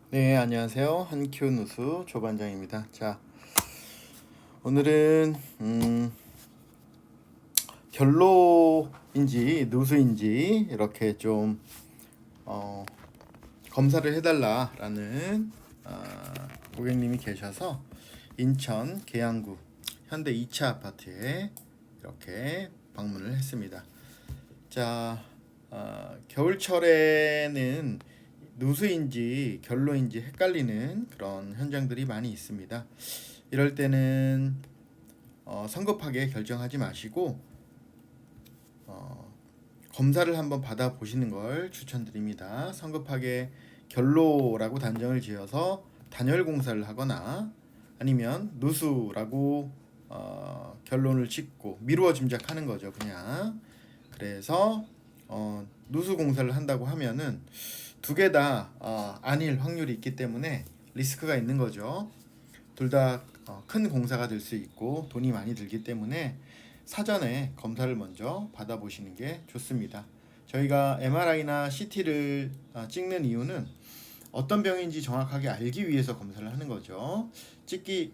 네, 안녕하세요. 한큐 누수 조반장입니다. 자, 오늘은 결로인지 누수인지 이렇게 좀 어, 검사를 해달라라는 고객님이 계셔서 인천 계양구 현대 2차 아파트에 이렇게 방문을 했습니다. 자, 겨울철에는 누수인지 결로인지 헷갈리는 그런 현장들이 많이 있습니다. 이럴 때는 성급하게 결정하지 마시고 검사를 한번 받아 보시는 걸 추천드립니다. 성급하게 결로라고 단정을 지어서 단열 공사를 하거나 아니면 누수라고 결론을 짓고 미루어 짐작하는 거죠, 그냥. 그래서 누수 공사를 한다고 하면은 두 개 다 아닐 확률이 있기 때문에 리스크가 있는 거죠. 둘 다 큰 공사가 될 수 있고 돈이 많이 들기 때문에 사전에 검사를 먼저 받아보시는 게 좋습니다. 저희가 MRI나 CT를 찍는 이유는 어떤 병인지 정확하게 알기 위해서 검사를 하는 거죠. 찍기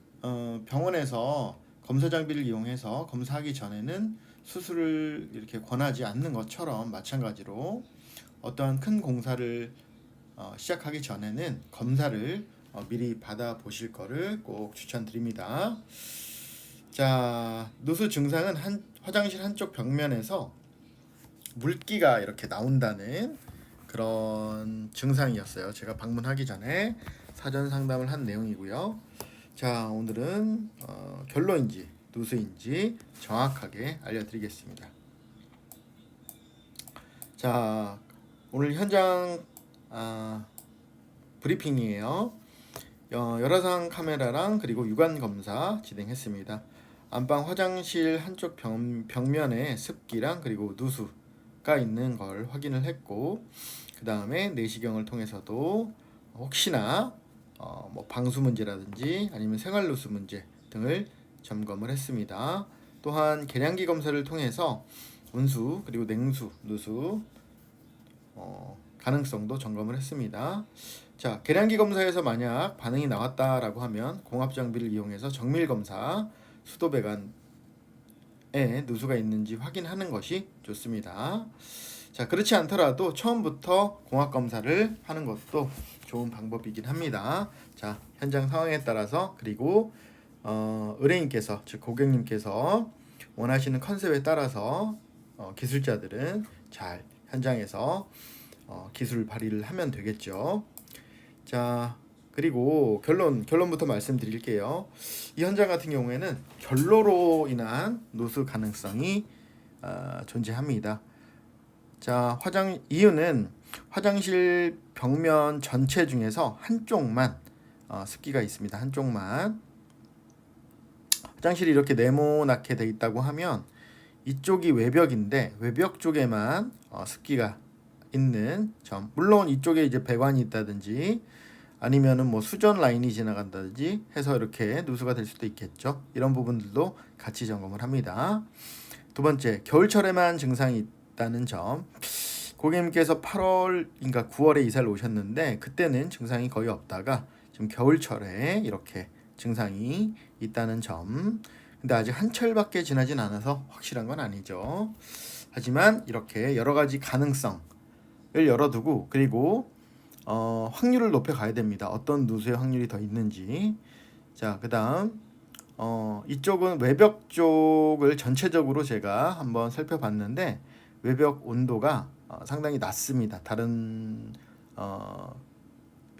병원에서 검사 장비를 이용해서 검사하기 전에는 수술을 이렇게 권하지 않는 것처럼 마찬가지로 어떠한 큰 공사를 시작하기 전에는 검사를 미리 받아 보실 거를 꼭 추천드립니다. 자, 누수 증상은 화장실 한쪽 벽면에서 물기가 이렇게 나온다는 그런 증상이었어요. 제가 방문하기 전에 사전 상담을 한 내용이고요. 자, 오늘은 결로인지 누수인지 정확하게 알려드리겠습니다. 자, 오늘 현장 브리핑이에요. 열화상 카메라랑 그리고 육안 검사 진행했습니다. 안방 화장실 한쪽 벽면에 습기랑 그리고 누수가 있는 걸 확인을 했고, 그 다음에 내시경을 통해서도 혹시나 뭐 방수 문제라든지 아니면 생활 누수 문제 등을 점검을 했습니다. 또한 계량기 검사를 통해서 온수 그리고 냉수 누수 가능성도 점검을 했습니다. 자, 계량기 검사에서 만약 반응이 나왔다라고 하면 공합 장비를 이용해서 정밀 검사, 수도 배관에 누수가 있는지 확인하는 것이 좋습니다. 자, 그렇지 않더라도 처음부터 공합 검사를 하는 것도 좋은 방법이긴 합니다. 자, 현장 상황에 따라서 그리고 의뢰인께서 즉 고객님께서 원하시는 컨셉에 따라서 기술자들은 잘 현장에서 기술 발휘를 하면 되겠죠. 자, 그리고 결론부터 말씀드릴게요. 이 현장 같은 경우에는 결로로 인한 누수 가능성이 존재합니다. 자, 이유는 화장실 벽면 전체 중에서 한쪽만 습기가 있습니다. 한쪽만. 화장실이 이렇게 네모나게 돼 있다고 하면 이쪽이 외벽인데 외벽 쪽에만 습기가 있는 점. 물론 이쪽에 이제 배관이 있다든지 아니면은 뭐 수전 라인이 지나간다든지 해서 이렇게 누수가 될 수도 있겠죠. 이런 부분들도 같이 점검을 합니다. 두 번째, 겨울철에만 증상이 있다는 점. 고객님께서 8월인가 9월에 이사를 오셨는데 그때는 증상이 거의 없다가 지금 겨울철에 이렇게 증상이 있다는 점. 근데 아직 한철밖에 지나진 않아서 확실한 건 아니죠. 하지만 이렇게 여러 가지 가능성을 열어두고 그리고 확률을 높여 가야 됩니다. 어떤 누수의 확률이 더 있는지. 자, 그다음 이쪽은 외벽 쪽을 전체적으로 제가 한번 살펴봤는데 외벽 온도가 상당히 낮습니다. 다른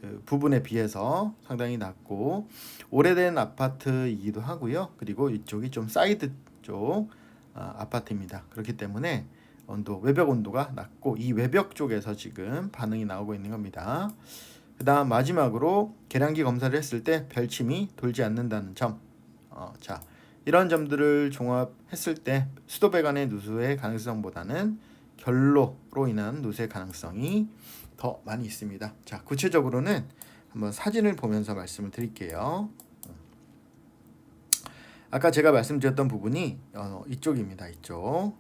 그 부분에 비해서 상당히 낮고 오래된 아파트이기도 하고요. 그리고 이쪽이 좀 사이드 쪽 아파트입니다. 그렇기 때문에 외벽 온도가 낮고 이 외벽 쪽에서 지금 반응이 나오고 있는 겁니다. 그 다음 마지막으로 계량기 검사를 했을 때 별침이 돌지 않는다는 점. 자, 이런 점들을 종합했을 때 수도 배관의 누수의 가능성보다는 결로로 인한 누수의 가능성이 더 많이 있습니다. 자, 구체적으로는 한번 사진을 보면서 말씀을 드릴게요. 아까 제가 말씀드렸던 부분이 이쪽입니다. 이쪽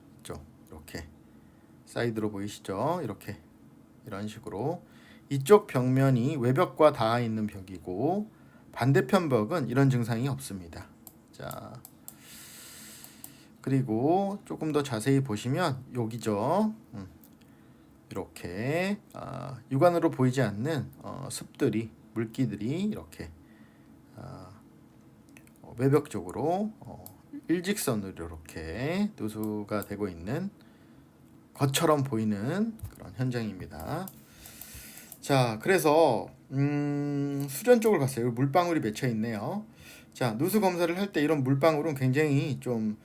이렇게 사이드로 보이시죠? 이렇게 이런 식으로 이쪽 벽면이 외벽과 닿아 있는 벽이고 반대편 벽은 이런 증상이 없습니다. 자, 그리고 조금 더 자세히 보시면 여기죠. 이렇게 육안으로 보이지 않는 습들이 물기들이 이렇게 외벽 쪽으로 일직선으로 이렇게 누수가 되고 있는 것처럼 보이는 그런 현장입니다. 자, 그래서 수전 쪽을 봤어요. 물방울이 맺혀 있네요. 자, 누수 검사를 할 때 이런 물방울은 굉장히 좀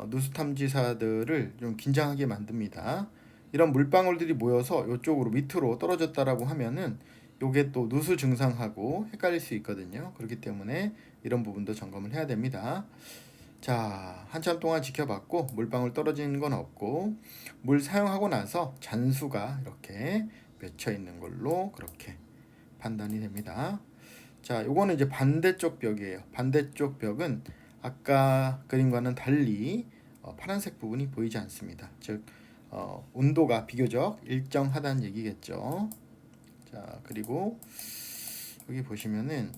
누수 탐지사들을 좀 긴장하게 만듭니다. 이런 물방울들이 모여서 이쪽으로 밑으로 떨어졌다라고 하면은 요게 또 누수 증상하고 헷갈릴 수 있거든요. 그렇기 때문에 이런 부분도 점검을 해야 됩니다. 자, 한참 동안 지켜봤고 물방울 떨어지는 건 없고 물 사용하고 나서 잔수가 이렇게 맺혀 있는 걸로 그렇게 판단이 됩니다. 자, 요거는 이제 반대쪽 벽이에요. 반대쪽 벽은 아까 그림과는 달리 파란색 부분이 보이지 않습니다. 즉 온도가 비교적 일정하다는 얘기겠죠. 자, 그리고 여기 보시면은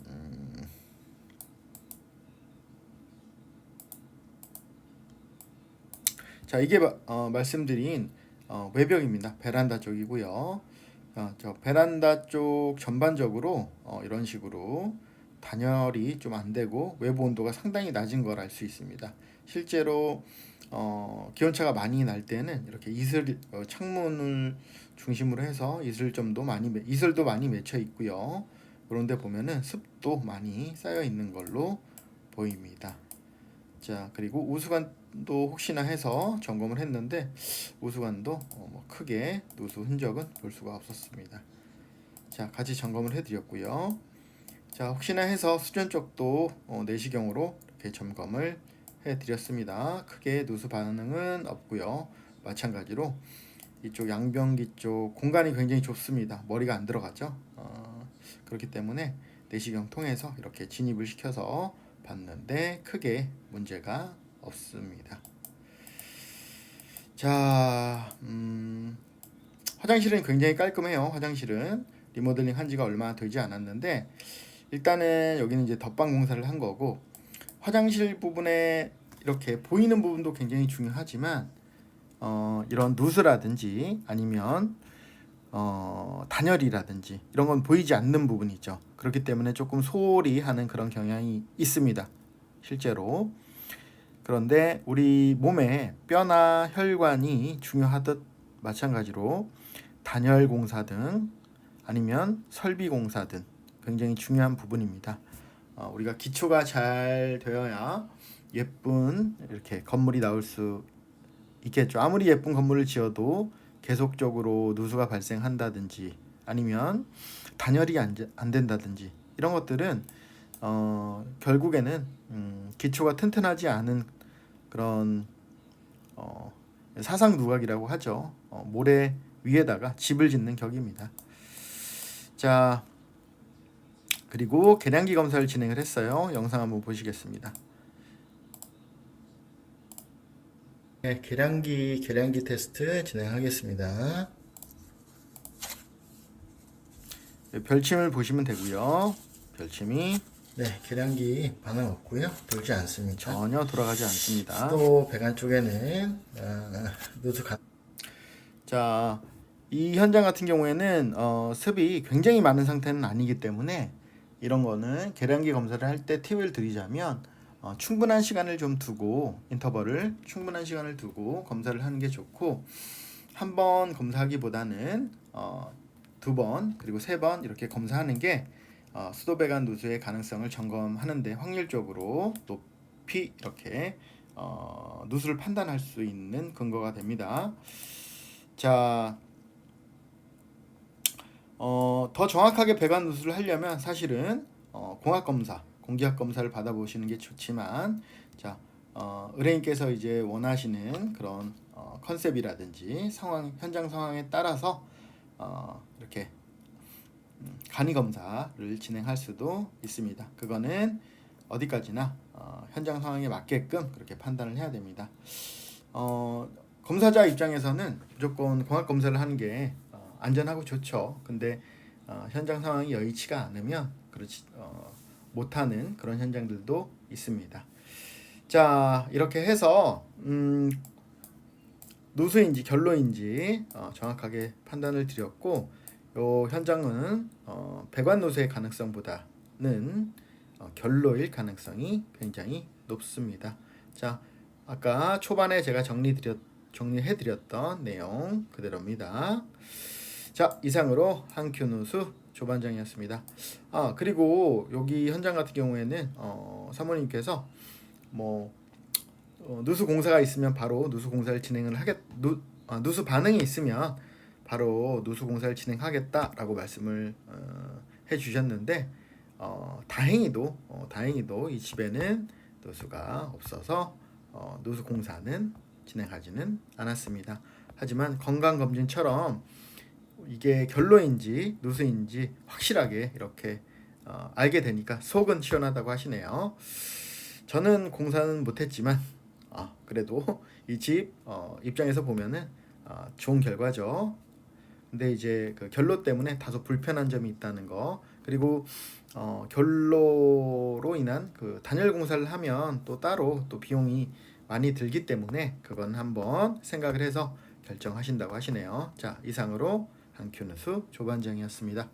자, 이게 말씀드린 외벽입니다. 베란다 쪽이고요. 저 베란다 쪽 전반적으로 이런 식으로 단열이 좀 안 되고 외부 온도가 상당히 낮은 걸 알 수 있습니다. 실제로 기온차가 많이 날 때는 이렇게 이슬 창문을 중심으로 해서 이슬도 많이 맺혀 있고요. 그런데 보면은 습도 많이 쌓여 있는 걸로 보입니다. 자, 그리고 우수관도 혹시나 해서 점검을 했는데 우수관도 뭐 크게 누수 흔적은 볼 수가 없었습니다. 자, 같이 점검을 해드렸고요. 자, 혹시나 해서 수전 쪽도 내시경으로 이렇게 점검을 해드렸습니다. 크게 누수 반응은 없고요. 마찬가지로 이쪽 양변기 쪽 공간이 굉장히 좁습니다. 머리가 안 들어가죠. 그렇기 때문에 내시경 통해서 이렇게 진입을 시켜서 봤는데 크게 문제가 없습니다. 자, 화장실은 굉장히 깔끔해요. 화장실은 리모델링 한 지가 얼마 되지 않았는데 일단은 여기는 이제 덧방 공사를 한 거고 화장실 부분에 이렇게 보이는 부분도 굉장히 중요하지만 이런 누수라든지 아니면 단열이라든지 이런 건 보이지 않는 부분이죠. 그렇기 때문에 조금 소홀히 하는 그런 경향이 있습니다. 실제로. 그런데 우리 몸에 뼈나 혈관이 중요하듯 마찬가지로 단열 공사 등 아니면 설비 공사 등 굉장히 중요한 부분입니다. 우리가 기초가 잘 되어야 예쁜 이렇게 건물이 나올 수 있겠죠. 아무리 예쁜 건물을 지어도 계속적으로 누수가 발생한다든지 아니면 단열이 안 된다든지 이런 것들은 결국에는 기초가 튼튼하지 않은 그런 사상 누각이라고 하죠. 모래 위에다가 집을 짓는 격입니다. 자, 그리고 계량기 검사를 진행을 했어요. 영상 한번 보시겠습니다. 네, 계량기 테스트 진행하겠습니다. 별침을 보시면 되고요. 별침이 계량기 반응 없고요. 돌지 않습니다. 전혀 돌아가지 않습니다. 수도 배관 쪽에는 누수 자, 이 현장 같은 경우에는 습이 굉장히 많은 상태는 아니기 때문에 이런 거는 계량기 검사를 할 때 팁을 드리자면 충분한 시간을 좀 두고 인터벌을 충분한 시간을 두고 검사를 하는 게 좋고 한 번 검사하기보다는 2번 그리고 3번 이렇게 검사하는 게 수도 배관 누수의 가능성을 점검하는데 확률적으로 높이 이렇게 누수를 판단할 수 있는 근거가 됩니다. 자, 더 정확하게 배관 누수를 하려면 사실은 공학 검사, 공기학 검사를 받아보시는 게 좋지만, 자, 의뢰인께서 이제 원하시는 그런 컨셉이라든지 현장 상황에 따라서 이렇게 간이 검사를 진행할 수도 있습니다. 그거는 어디까지나 현장 상황에 맞게끔 그렇게 판단을 해야 됩니다. 검사자 입장에서는 무조건 공학 검사를 하는 게 안전하고 좋죠. 근데 현장 상황이 여의치가 않으면 그렇지 못하는 그런 현장들도 있습니다. 자, 이렇게 해서 누수인지 결로인지 정확하게 판단을 드렸고, 요 현장은 배관 누수의 가능성보다는 결로일 가능성이 굉장히 높습니다. 자, 아까 초반에 제가 정리해드렸던 내용 그대로입니다. 자, 이상으로 한큐 누수 조반장이었습니다. 그리고 여기 현장 같은 경우에는 사모님께서 뭐 누수 공사가 있으면 바로 누수 공사를 진행을 누수 반응이 있으면 바로 누수 공사를 진행하겠다라고 말씀을 해주셨는데, 다행히도 이 집에는 누수가 없어서 누수 공사는 진행하지는 않았습니다. 하지만 건강검진처럼 이게 결로인지 누수인지 확실하게 이렇게 알게 되니까 속은 시원하다고 하시네요. 저는 공사는 못했지만 그래도 이 집 입장에서 보면은 좋은 결과죠. 근데 이제 그 결로 때문에 다소 불편한 점이 있다는 거, 그리고 결로로 인한 그 단열 공사를 하면 또 따로 또 비용이 많이 들기 때문에 그건 한번 생각을 해서 결정하신다고 하시네요. 자, 이상으로 한큐누수 조반장이었습니다.